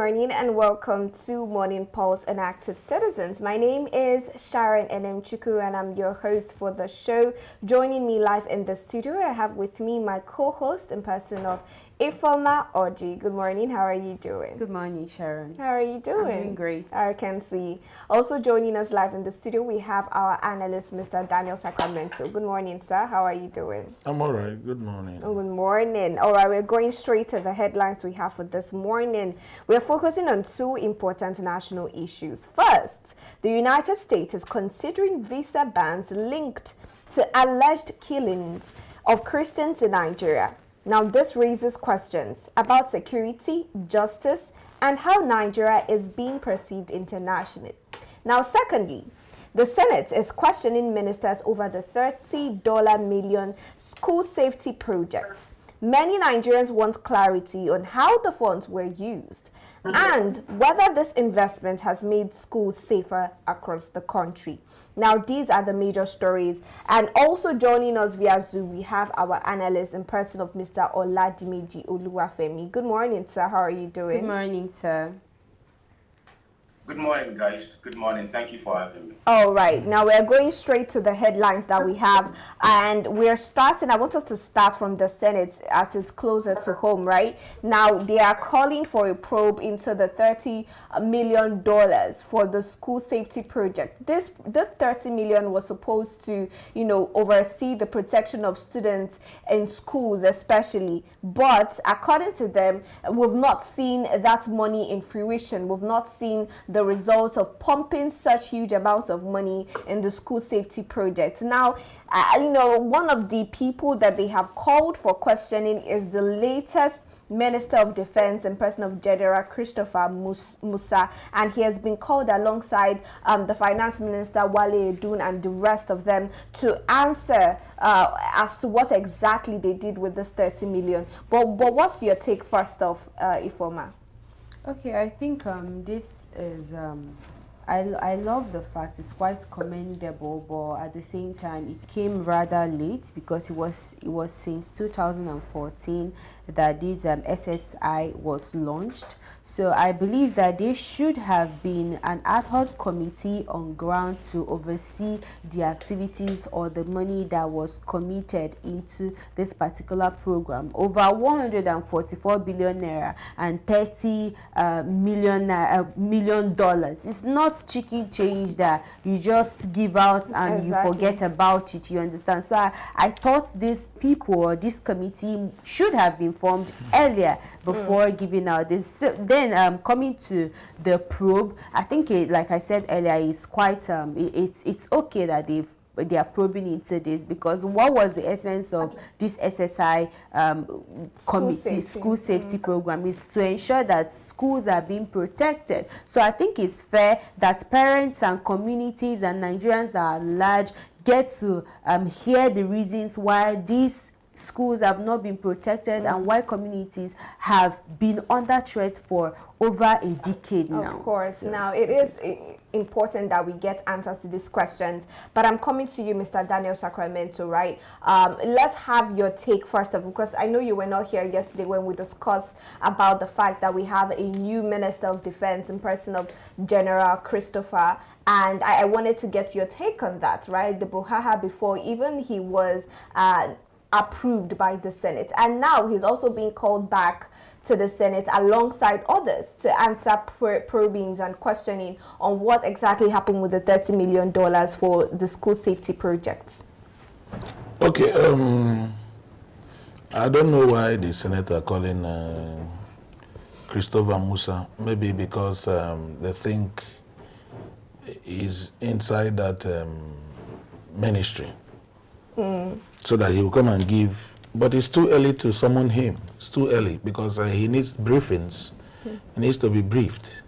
morning and welcome to Morning Pulse and Active Citizens. My name is Sharon Enemchuku and I'm your host for the show. Joining me live in the studio, I have with me my co-host in person of Ifoma Oji. Good morning, how are you doing? Good morning, Sharon. How are you doing? I'm doing great. I can see. Also joining us live in the studio, we have our analyst, Mr. Daniel Sacramento. Good morning, sir. How are you doing? I'm all right. Good morning. Good morning. All right, we're going straight to the headlines we have for this morning. We're focusing on two important national issues. First, the United States is considering visa bans linked to alleged killings of Christians in Nigeria. Now, this raises questions about security, justice, and how Nigeria is being perceived internationally. Now, secondly, the Senate is questioning ministers over the $30 million school safety project. Many Nigerians want clarity on how the funds were used and whether this investment has made schools safer across the country. Now, these are the major stories. And also joining us via Zoom, we have our analyst in person of Mr. Oladimeji Oluwafemi. Good morning, sir. How are you doing? Good morning, sir. Good morning, guys. Good morning. Thank you for having me. All right. Now we're going straight to the headlines that we have. And we're starting, I want us to start from the Senate as it's closer to home, right? Now, they are calling for a probe into the $30 million for the school safety project. This $30 million was supposed to, oversee the protection of students in schools especially. But according to them, we've not seen that money in fruition. We've not seen the result of pumping such huge amounts of money in the school safety project. Now, one of the people that they have called for questioning is the latest Minister of Defense in person of General Christopher Musa, and he has been called alongside the Finance Minister Wale Edun and the rest of them to answer as to what exactly they did with this $30 million. But what's your take first off, Ifoma? Okay, I think this is I love the fact it's quite commendable, but at the same time it came rather late because it was since 2014 that this SSI was launched. So I believe that there should have been an ad hoc committee on ground to oversee the activities or the money that was committed into this particular program. Over 144 billion naira and $30 million. It's not chicken change that you just give out and you forget about it, you understand? So I thought these people or this committee should have been formed earlier before giving out this. So then coming to the probe, I think like I said earlier, it's quite it's okay that they are probing into this, because what was the essence of this SSI school safety program is to ensure that schools are being protected. So I think it's fair that parents and communities and Nigerians at large get to hear the reasons why these schools have not been protected and why communities have been under threat for over a decade now. Of course. So, now, it is important that we get answers to these questions. But I'm coming to you, Mr. Daniel Sacramento, right? Let's have your take first of all, because I know you were not here yesterday when we discussed about the fact that we have a new Minister of Defense in person of General Christopher. And I wanted to get your take on that, right? The brouhaha before, even he was approved by the Senate. And now he's also being called back to the Senate alongside others to answer probings and questioning on what exactly happened with the $30 million for the school safety projects. Okay, I don't know why the Senate are calling Christopher Musa. Maybe because they think he's inside that ministry. So that he will come and give. But it's too early to summon him. It's too early because he needs briefings. He needs to be briefed.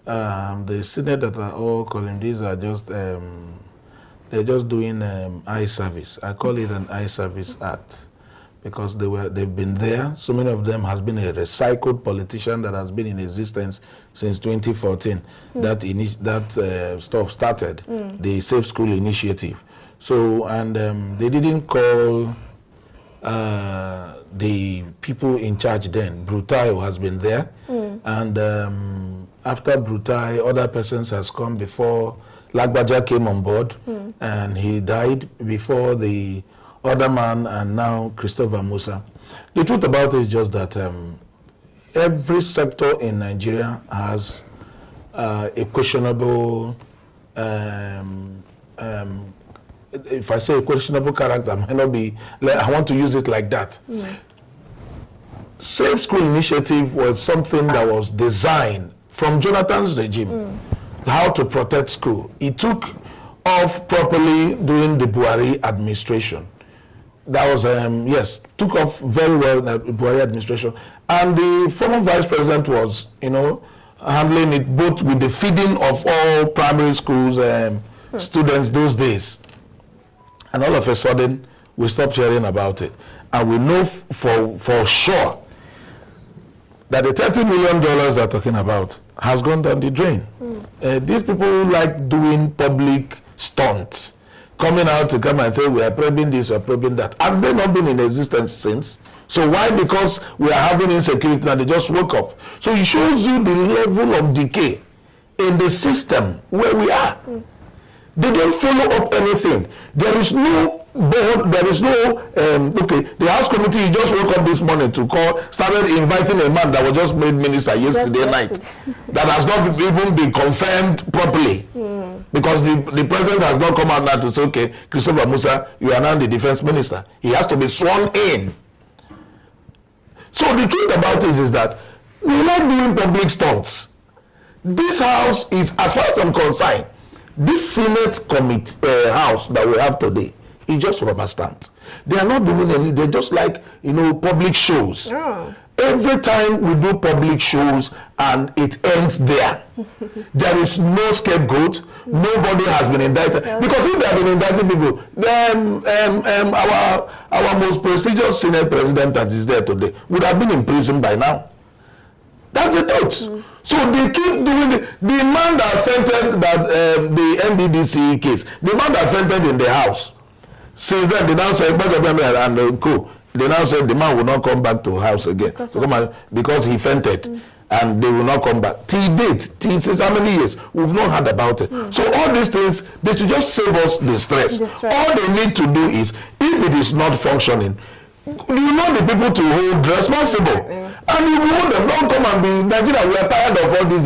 The Senate that are all calling, these are just, they're just doing eye service. I call it an eye service act because they've been there. So many of them has been a recycled politician that has been in existence since 2014. That stuff started, the Safe School Initiative. So, and they didn't call the people in charge then. Brutayo has been there, And after Brutai, other persons has come before. Lagbaja came on board, and he died before the other man, and now Christopher Musa. The truth about it is just that every sector in Nigeria has a questionable, if I say a questionable character, might not be, I want to use it like that. Safe School Initiative was something that was designed from Jonathan's regime, how to protect school. It took off properly during the Buhari administration. That was, yes, took off very well in the Buhari administration. And the former vice president was, you know, handling it both with the feeding of all primary schools students those days. And all of a sudden, we stopped hearing about it. And we know for sure that the $30 million they're talking about has gone down the drain. These people who like doing public stunts, coming out to come and say, we are probing this, we are probing that. Have they not been in existence since? So why? Because we are having insecurity and they just woke up. So it shows you the level of decay in the system where we are. They don't follow up anything. There is no board, there is no, okay, the House Committee just woke up this morning to call, started inviting a man that was just made minister yesterday night, that has not even been confirmed properly. Because the president has not come out now to say, okay, Christopher Musa, you are now the defense minister. He has to be sworn in. So the truth about it is that we like doing public stunts. This house is, as far as I'm concerned, this Senate committee house that we have today is just rubber stamped. They are not doing any, they're just like, you know, public shows. Every time we do public shows and it ends there, there is no scapegoat, nobody has been indicted. Because if they have been indicting people, then our most prestigious Senate president that is there today would have been in prison by now. That's the truth. So they keep doing it. The man that offended that the NDDC case, the man that offended in the house, since then they now say, and co. They now said the man will not come back to house again because he fainted, and they will not come back. Till date, since how many years? We've not heard about it. So all these things, they should just save us the stress. All they need to do is, if it is not functioning, you know the people to hold responsible. And you want them, don't come and be Nigeria. We are tired of all these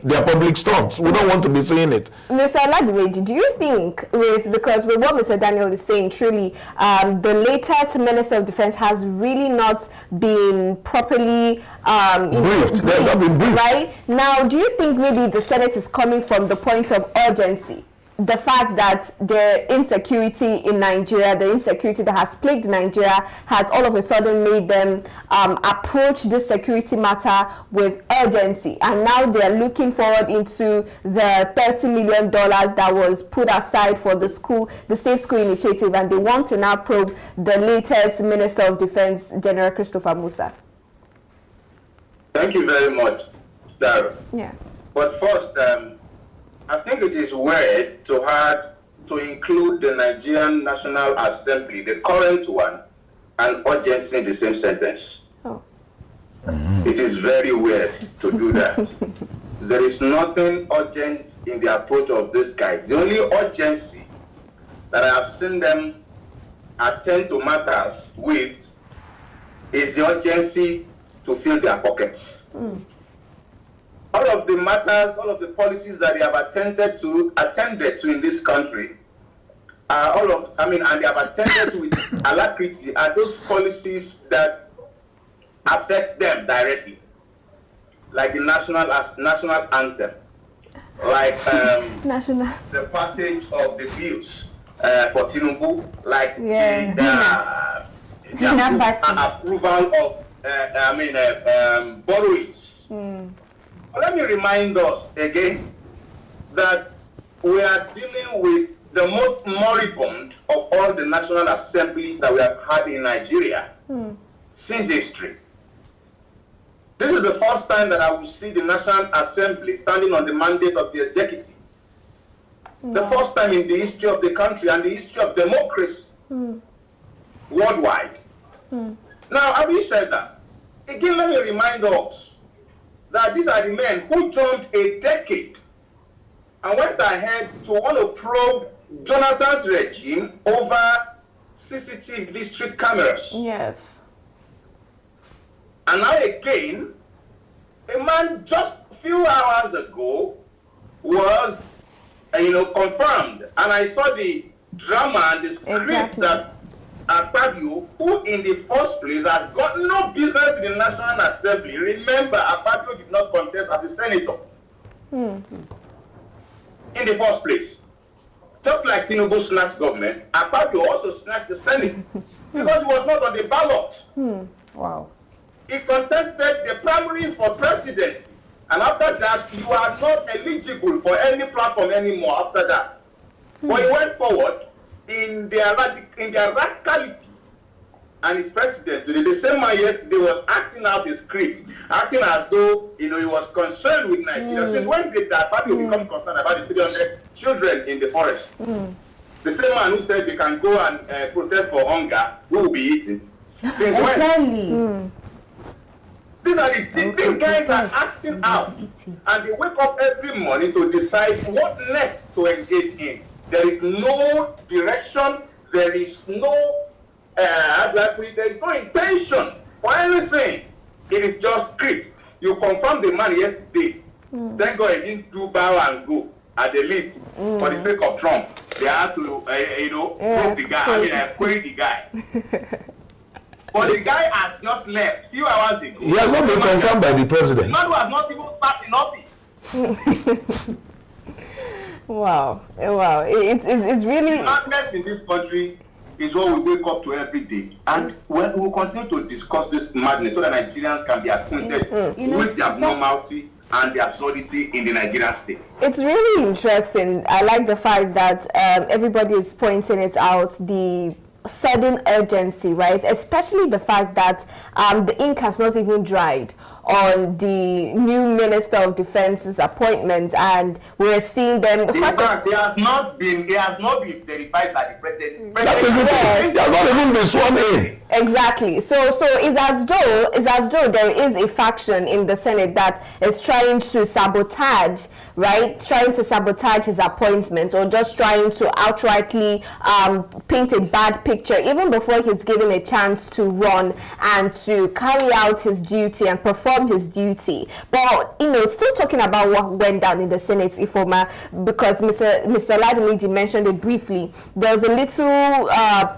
their public stunts. We don't want to be seeing it. Mr. Ladweji, do you think because with what Mr. Daniel is saying, truly the latest Minister of Defense has really not been properly briefed. They have not been briefed. Right? Now, do you think maybe the Senate is coming from the point of urgency? The fact that the insecurity in Nigeria, the insecurity that has plagued Nigeria, has all of a sudden made them approach this security matter with urgency. And now they're looking forward into the $30 million that was put aside for the school, the Safe School Initiative, and they want to now probe the latest Minister of Defense, General Christopher Musa. Thank you very much, Darren. Yeah. But first, I think it is weird to include the Nigerian National Assembly, the current one, and urgency in the same sentence. It is very weird to do that. There is nothing urgent in the approach of these guys. The only urgency that I have seen them attend to matters with is the urgency to fill their pockets. All of the matters, all of the policies that they have attended to in this country, and they have attended to with alacrity are those policies that affect them directly, like the national anthem, like the passage of the bills for Tinubu, like the approval of borrowings. Let me remind us again that we are dealing with the most moribund of all the national assemblies that we have had in Nigeria since history. This is the first time that I will see the National Assembly standing on the mandate of the executive. The first time in the history of the country and the history of democracy worldwide. Now, having said that, again, let me remind us that these are the men who jumped a decade and went ahead to want to probe Jonathan's regime over CCTV street cameras. Yes. And now again, a man just a few hours ago was, confirmed. And I saw the drama and the script that Akpabio, who in the first place has got no business in the National Assembly. Remember, Akpabio did not contest as a senator. In the first place. Just like Tinubu snatched government, Akpabio also snatched the Senate because he was not on the ballot. Wow. He contested the primaries for presidency, and after that, you are not eligible for any platform anymore after that. But he went forward in their rascality, and his president, the same man yesterday, was acting out his script, acting as though he was concerned with Nigeria. Since when did that party become concerned about the 300 children in the forest? The same man who said they can go and protest for hunger, who will be eating. Since when? These guys are acting out, and they wake up every morning to decide what next to engage in. There is no direction. There is no, there is no intention for anything. It is just script. You confirmed the man yesterday. Thank God he didn't do bow and go at the least for the sake of Trump. They have to, probe the guy. Query the guy. But the guy has just left few hours ago. He has not been confirmed by the president. The man who has not even sat in office. Wow. It's really... Madness in this country is what we wake up to every day. And we will continue to discuss this madness so that Nigerians can be acquainted with the abnormality and the absurdity in the Nigerian state. It's really interesting. I like the fact that everybody is pointing it out, the sudden urgency, right? Especially the fact that the ink has not even dried on the new Minister of Defense's appointment, and we're seeing them. In fact, it has not been verified by the president. That is the thing. They have not even been sworn in. Exactly. So it's as though there is a faction in the Senate that is trying to sabotage, right? Trying to sabotage his appointment, or just trying to outrightly paint a bad picture, even before he's given a chance to run and to carry out his duty and perform his duty. But still talking about what went down in the Senate, Ifoma, because Mr. Ladimiji mentioned it briefly. There was a little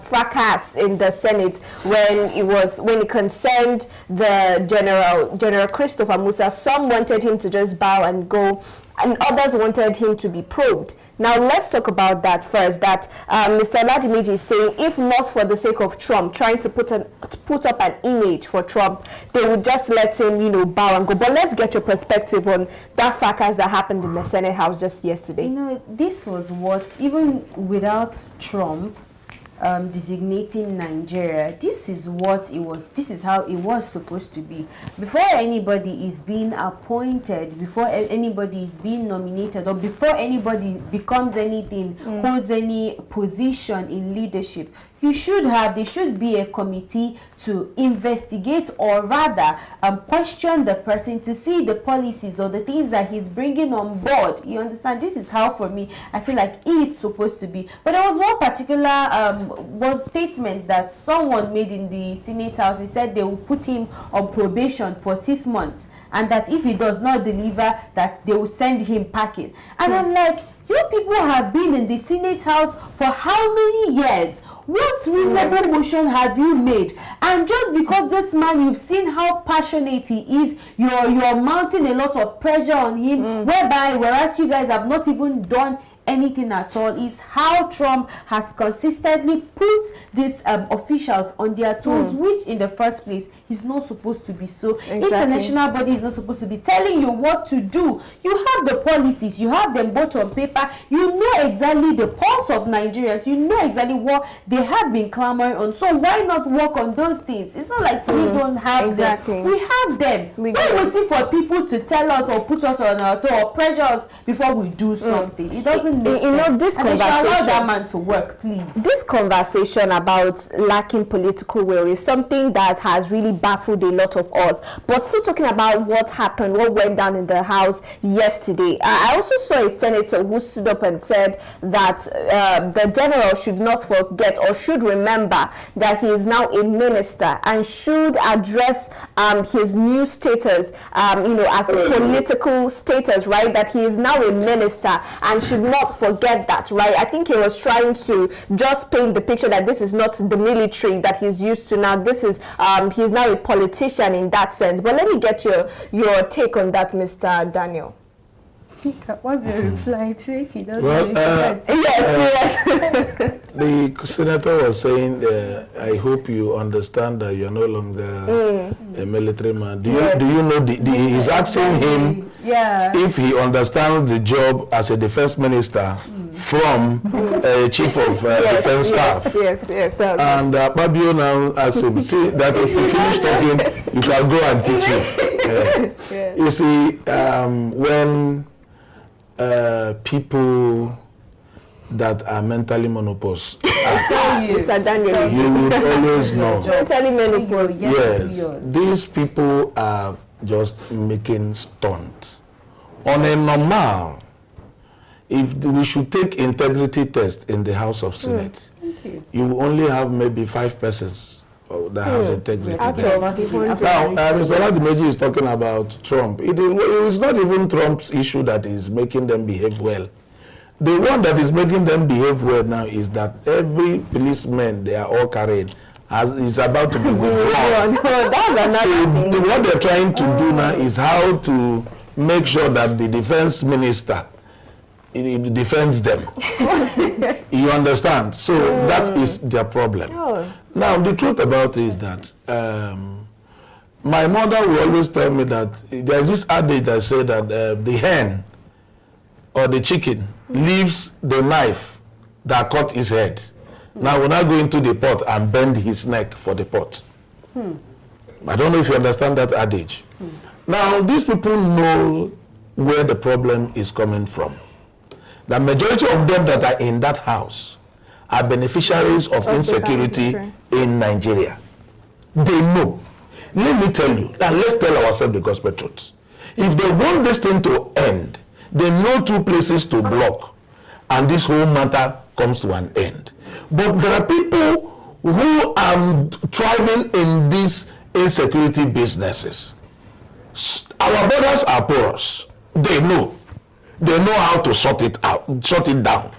fracas in the Senate when it concerned the General Christopher Musa. Some wanted him to just bow and go, and others wanted him to be probed. Now let's talk about that first. That Mr. Ladimiji is saying, if not for the sake of Trump, trying to put up an image for Trump, they would just let him, bow and go. But let's get your perspective on that fracas that happened in the Senate House just yesterday. This was what, even without Trump designating Nigeria, this is how it was supposed to be. Before anybody is being appointed, before anybody is being nominated, or before anybody becomes anything, holds any position in leadership, there should be a committee to investigate, or rather question the person to see the policies or the things that he's bringing on board. You understand? This is how, for me, I feel like it is supposed to be. But there was one particular statement that someone made in the Senate House. He said they will put him on probation for 6 months, and that if he does not deliver, that they will send him packing. And I'm like, you people have been in the Senate House for how many years? What reasonable motion have you made? And just because this man, you've seen how passionate he is, you're mounting a lot of pressure on him, whereas you guys have not even done anything at all. Is how Trump has consistently put these officials on their toes, which in the first place is not supposed to be so. Exactly. International body is not supposed to be telling you what to do. You have the policies, you have them both on paper, you know exactly the pulse of Nigerians, you know exactly what they have been clamoring on. So why not work on those things? It's not like we don't have them. We have them. We're waiting for people to tell us or put us on our toe or pressure us before we do something. It doesn't doesn't make sense. This and conversation, they should allow that man to work, please. This conversation about lacking political will is something that has really baffled a lot of us. But still talking about what happened, what went down in the House yesterday. I also saw a senator who stood up and said that the general should not forget or should remember that he is now a minister and should address his new status, as a political status, right? That he is now a minister and should not forget that, right? I think he was trying to just paint the picture that this is not the military that he's used to now. This is he's now a politician in that sense. But let me get your take on that, Mr. Daniel. What's the reply to if he doesn't yes. The senator was saying, I hope you understand that you're no longer a military man. Do you know, he's asking him if he understands the job as a defense minister from a chief of defense staff. Yes. And Babio now asks him, see, that if you finish talking, you can go and teach him. You see, when people that are mentally menopause, Mr. Daniel, you would always know. Mentally menopause. Yes, these people are just making stunts. On a normal, if we should take integrity test in the House of Senate, you only have maybe 5 persons that has integrity. Now, Mr. Ladimeji is talking about Trump. It is not even Trump's issue that is making them behave well. The one that is making them behave well now is that every policeman they are all carried is about to be withdrawn. So what they're trying to do now is how to make sure that the defense minister defends them. You understand? So that is their problem. Now, the truth about it is that my mother will always tell me that there's this adage that says that the hen or the chicken leaves the knife that cut his head. Now, we're not going to the pot and bend his neck for the pot. I don't know if you understand that adage. Now, these people know where the problem is coming from. The majority of them that are in that house are beneficiaries of insecurity in Nigeria. They know. Let me tell you, and let's tell ourselves the gospel truth. If they want this thing to end, they know 2 places to block, and this whole matter comes to an end. But there are people who are thriving in these insecurity businesses. Our brothers are porous. They know. They know how to sort it out, shut it down.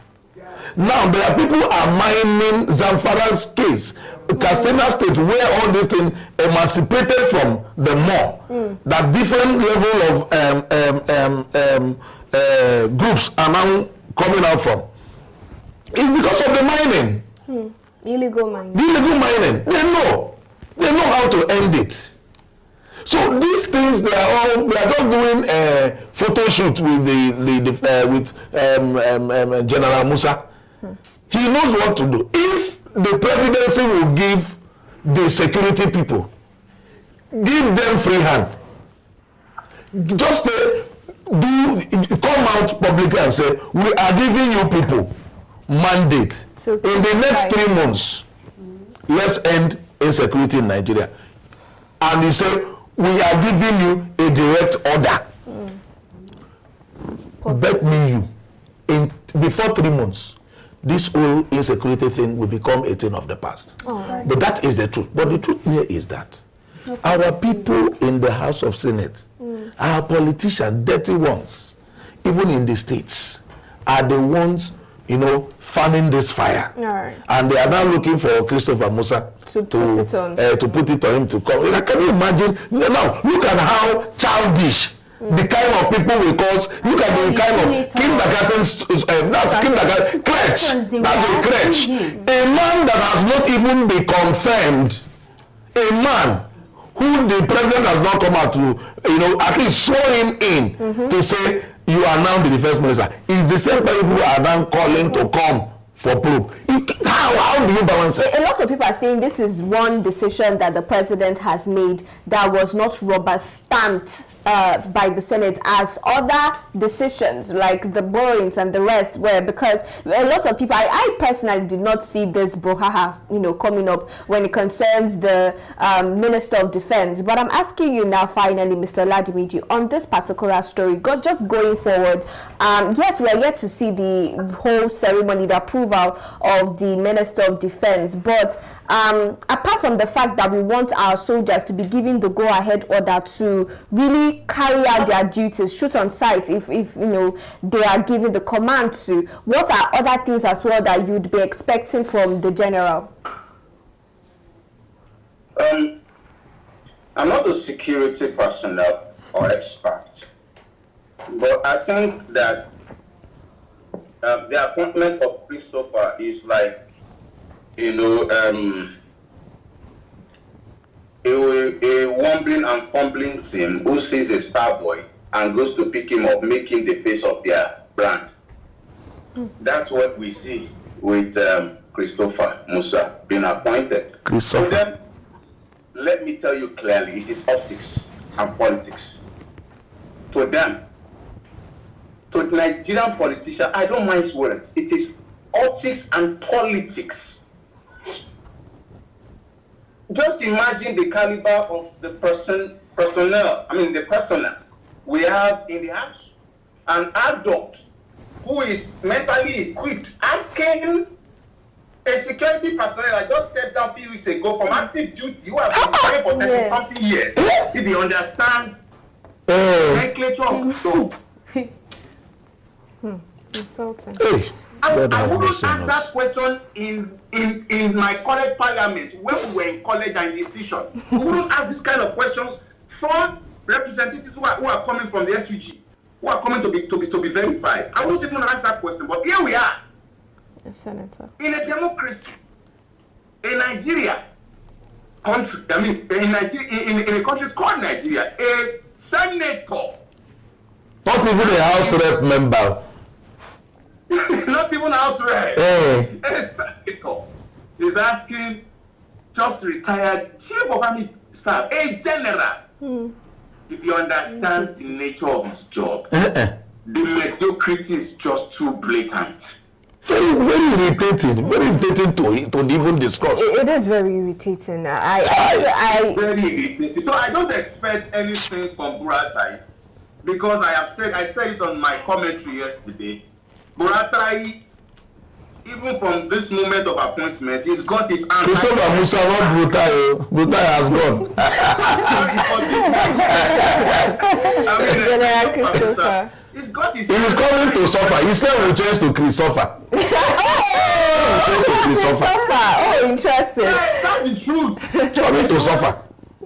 Now, there are people are mining Zamfara's case, Katsina State, where all these things emancipated from the more. That different level of groups are now coming out from. It's because of the mining. Illegal mining. Illegal mining. They know how to end it. So these things, they are just doing a photo shoot with General Musa. He knows what to do. If the presidency will give the security people, give them free hand, just come out publicly and say, we are giving you people mandate in the next 3 months. Let's end insecurity in Nigeria. And he said, we are giving you a direct order. Bet me before 3 months, this whole insecurity thing will become a thing of the past. But that is the truth. But the truth here is that our people in the House of Senate, our politicians, dirty ones, even in the states, are the ones, fanning this fire. And they are now looking for Christopher Musa to put it on him to come. Can you imagine? Now, look at how childish the kind of people we cause. Look at the kind of kindergarten, that's kindergarten, crèche. That's a crèche. A man that has not even been confirmed, a man who the president has not come out to, at least swear him in to say, you are now the defense minister. It's the same people who are now calling to come for probe. How do you balance it? A lot of people are saying this is one decision that the president has made that was not rubber stamped by the Senate as other decisions like the borrowings and the rest were, because a lot of people, I personally did not see this brouhaha, coming up when it concerns the Minister of Defense. But I'm asking you now, finally, Mr. Ladimiji, on this particular story, just going forward, yes, we are yet to see the whole ceremony, the approval of the Minister of Defense, but apart from the fact that we want our soldiers to be given the go-ahead order to really carry out their duties, shoot on sight if they are given the command to, what are other things as well that you'd be expecting from the general? I'm not a security personnel or expert, but I think that the appointment of Christopher is like, a wumbling and fumbling team who sees a star boy and goes to pick him up, making the face of their brand. That's what we see with Christopher Musa being appointed. So then, let me tell you clearly, it is optics and politics. To them, to the Nigerian politician, I don't mind words, it is optics and politics. Just imagine the caliber of the personnel we have in the house. An adult who is mentally equipped, asking a security personnel that just stepped down a few weeks ago from active duty, who has been serving for 30-something years, if he understands the nomenclature of the job. Insulting. I wouldn't ask that question in my college parliament when we were in college and institution. We wouldn't ask this kind of questions from representatives who are coming from the SUG, who are coming to be verified. I wouldn't even ask that question, but here we are. A senator. In a democracy, in Nigeria, country, in a country called Nigeria, a senator. Not even a House Rep member. Not even House Rep. A senator is asking just retired chief of army staff, a general, if you understand the nature of his job, the mediocrity is just too blatant. Very irritating to even discuss. It is very irritating. It's very irritating. So I don't expect anything from Buratai, because I said it on my commentary yesterday. Buratai, even from this moment of appointment, he's got his hands. Christopher Musa, not Buratai. Buratai has gone. He's got his. He is coming to suffer. He said we change to Christopher. Oh, interesting. That's the truth. Coming to suffer.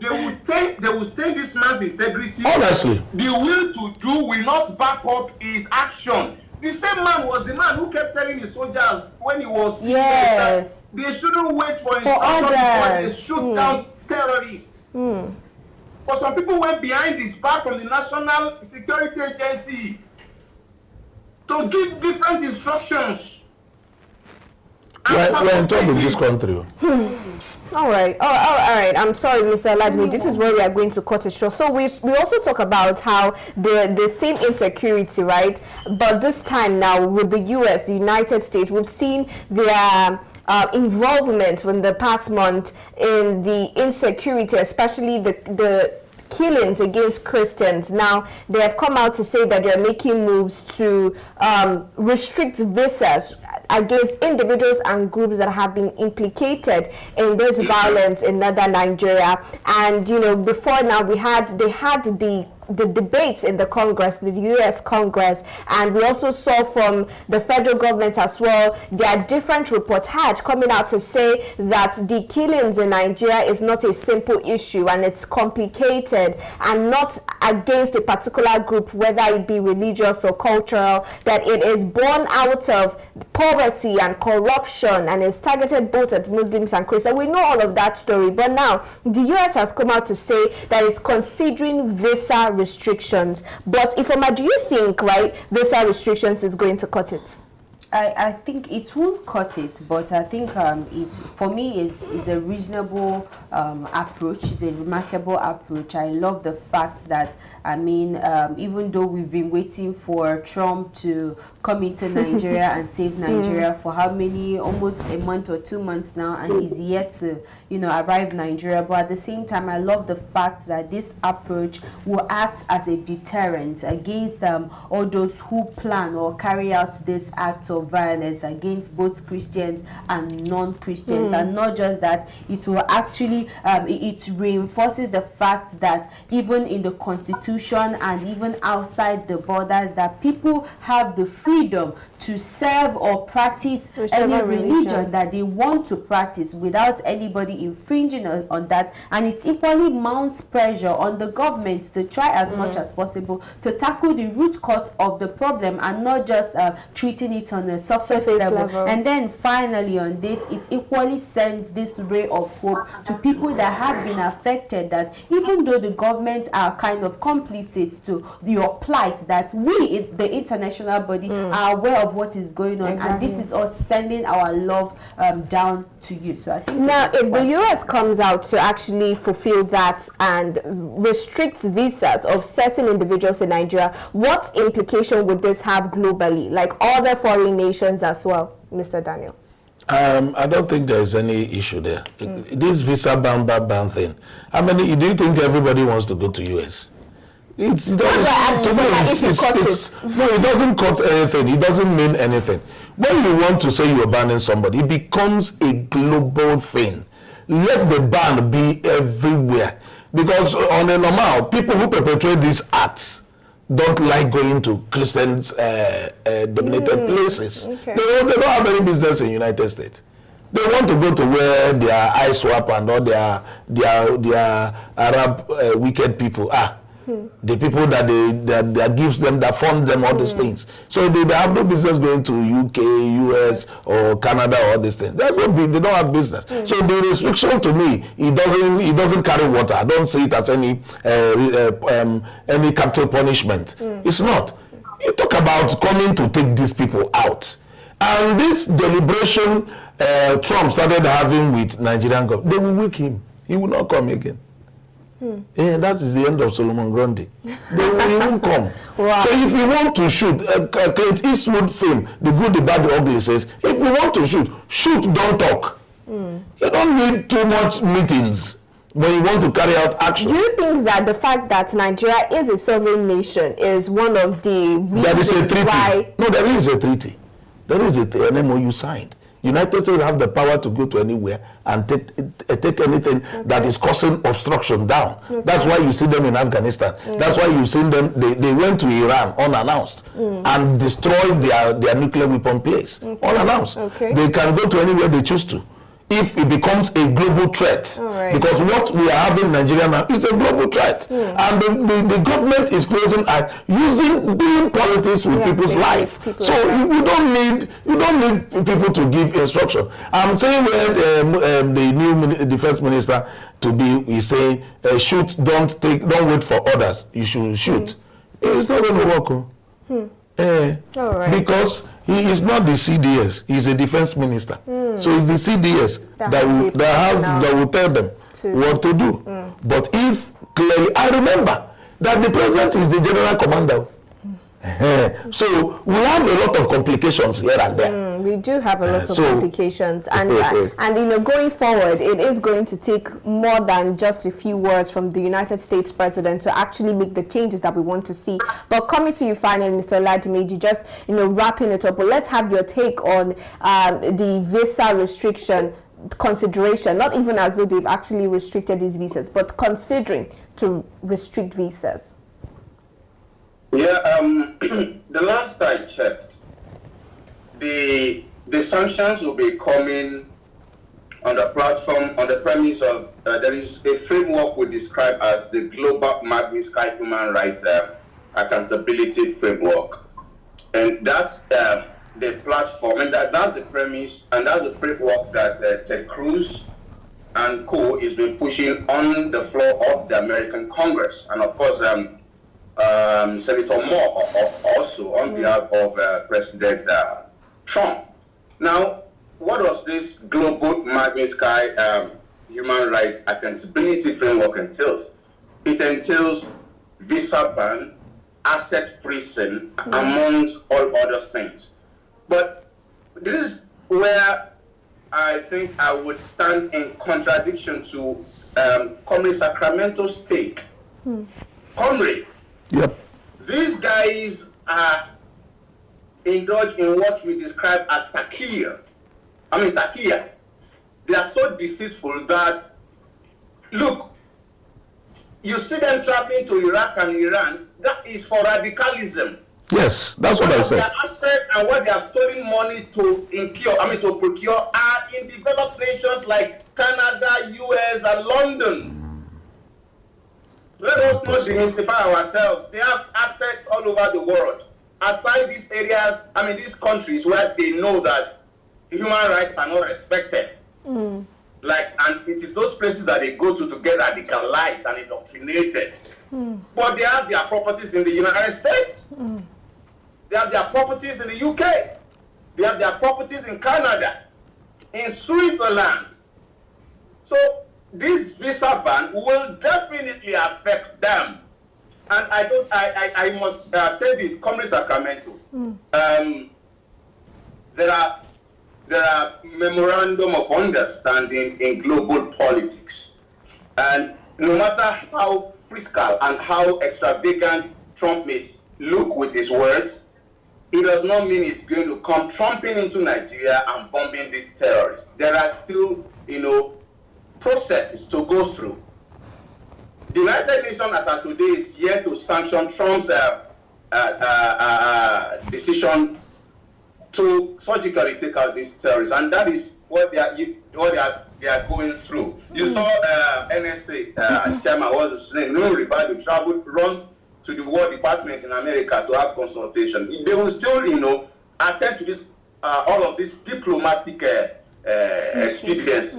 They will take this man's integrity. Honestly. The will to do will not back up his action. The same man was the man who kept telling his soldiers when he was yes, they shouldn't wait for instructions before they shoot down terrorists. But some people went behind his back from the National Security Agency to give different instructions. We're in trouble with this country. All right. I'm sorry, Mr. Ladimi. This is where we are going to cut it short. So we also talk about how the same insecurity, right? But this time now with the US, the United States, we've seen their involvement in the past month in the insecurity, especially the killings against Christians. Now they have come out to say that they're making moves to restrict visas against individuals and groups that have been implicated in this violence in northern Nigeria. And before now they had the debates in the Congress, the US Congress, and we also saw from the federal government as well, their different reports coming out to say that the killings in Nigeria is not a simple issue and it's complicated and not against a particular group, whether it be religious or cultural, that it is born out of poverty and corruption and is targeted both at Muslims and Christians. We know all of that story, but now the US has come out to say that it's considering visa restrictions. But Ifeoma, do you think, visa restrictions is going to cut it? I think it won't cut it, but I think it's, for me, is a reasonable approach. It's a remarkable approach. I love the fact that, I mean, even though we've been waiting for Trump to come into Nigeria and save Nigeria for how many, almost a month or 2 months now, and he's yet to, you know, arrive Nigeria. But at the same time, I love the fact that this approach will act as a deterrent against all those who plan or carry out this act of violence against both Christians and non-Christians. And not just that, it will actually it reinforces the fact that even in the Constitution and even outside the borders, that people have the freedom to serve or practice any religion that they want to practice without anybody infringing on that. And it equally mounts pressure on the government to try as much as possible to tackle the root cause of the problem and not just treating it on a surface level. And then finally on this, it equally sends this ray of hope to people that have been affected, that even though the government are kind of complicit to your plight, that we, the international body, are aware of what is going on, and this is us sending our love down to you. So I think now, if the US comes out to actually fulfill that and restricts visas of certain individuals in Nigeria, what implication would this have globally, like other foreign nations as well, Mr. Daniel? I don't think there is any issue there. This visa ban thing, how many, do you think everybody wants to go to US? It doesn't cut anything. It doesn't mean anything. When you want to say you're banning somebody, it becomes a global thing. Let the ban be everywhere. Because on a normal, people who perpetrate these acts don't like going to Christians dominated places. They don't have any business in the United States. They want to go to where their ISWAP and all their Arab wicked people are. The people that gives them, that fund them all these things. So they have no business going to UK, US, or Canada, or all these things. They don't have business. So the restriction, to me, it doesn't carry water. I don't see it as any capital punishment. It's not. You talk about coming to take these people out, and this deliberation Trump started having with Nigerian government, they will wake him. He will not come again. Yeah, that is the end of Solomon Grundy. He won't come. Wow. So if you want to shoot, Clint Eastwood film, The Good, the Bad, the Ugly, says, if you want to shoot, don't talk. You don't need too much meetings when you want to carry out action. Do you think that the fact that Nigeria is a sovereign nation is one of the reasons there is a treaty? Why? No, there is a treaty. There is an MOU signed. United States have the power to go to anywhere and take anything that is causing obstruction down. That's why you see them in Afghanistan. That's why you see them, they went to Iran unannounced and destroyed their nuclear weapon place unannounced. They can go to anywhere they choose to if it becomes a global threat. Because what we are having in Nigeria now is a global threat. And the government is closing and doing politics with people's life. So you don't need people to give instruction. I'm saying where the new defense minister to be is saying, shoot, don't wait for orders. You should shoot. It's not going to work. Because he is not the CDS, he's a defense minister. So it's the CDS that will tell them what to do. But if clearly, I remember that the president is the general commander. So we have a lot of complications here and there. We do have a lot of complications, and going forward, it is going to take more than just a few words from the United States president to actually make the changes that we want to see. But coming to you finally, Mr. Oladimeji, just wrapping it up. But let's have your take on the visa restriction consideration. Not even as though they've actually restricted these visas, but considering to restrict visas. Yeah, the last I checked, the sanctions will be coming on the platform, on the premise of there is a framework we describe as the Global Magnitsky Human Rights Accountability Framework. And that's the platform, and that's the premise, and that's the framework that Ted Cruz and co. is been pushing on the floor of the American Congress. And of course, Senator Moore also on behalf of President Trump. Now, what does this global Magnitsky human rights accountability framework entails? It entails visa ban, asset freezing, amongst all other things. But this is where I think I would stand in contradiction to Comrade Sacramento's take. Comrade, Yep. these guys are indulged in what we describe as takia. They are so deceitful that, look, you see them traveling to Iraq and Iran, that is for radicalism. Yes, that's what I said. Their assets and what they are storing money to procure are in developed nations like Canada, US, and London. Let us not demystify ourselves. They have assets all over the world. Aside these areas, these countries where they know that human rights are not respected. And it is those places that they go to get radicalized and indoctrinated. But they have their properties in the United States. They have their properties in the UK. They have their properties in Canada, in Switzerland. So this visa ban will definitely affect them. And I must say this, Comrade Sacramento. There are memorandum of understanding in global politics. And no matter how fiscal and how extravagant Trump may look with his words, it does not mean he's going to come trumping into Nigeria and bombing these terrorists. There are still, processes to go through. The United Nations, as of today, is yet to sanction Trump's decision to surgically take out these terrorists, and that is what they are going through. You saw NSA chairman, what was his name? Ribadu traveled, run to the War Department in America to have consultation. They will still, attend to this, all of these diplomatic expediences,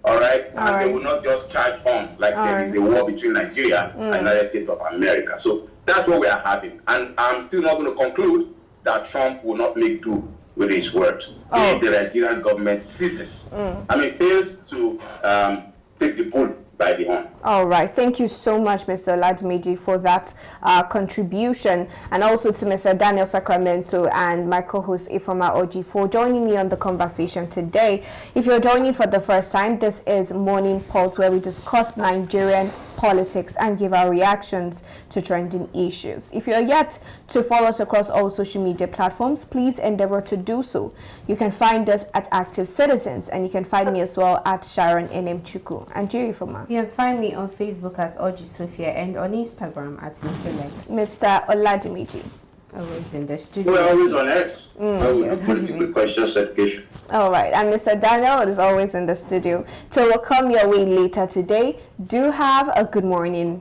all right? And they will not just charge on like there is a war between Nigeria and the United States of America. So that's what we are having. And I'm still not going to conclude that Trump will not make do with his words. If the Nigerian government ceases, fails to take the bull by the horn. All right. Thank you so much, Mr. Oladumiji, for that contribution, and also to Mr. Daniel Sacramento and my co-host Ifoma Oji for joining me on the conversation today. If you're joining for the first time, this is Morning Pulse, where we discuss Nigerian politics and give our reactions to trending issues. If you're yet to follow us across all social media platforms, please endeavor to do so. You can find us at Active Citizens, and you can find me as well at Sharon NM Chuku. And you, Ifoma? You can find me on Facebook at Oji Sophia and on Instagram at Mr. Lex. Mr. Oladumiji. Always in the studio. We're always on X. Political questions education. All right, and Mr. Daniel is always in the studio. Till we'll come your way later today, do have a good morning.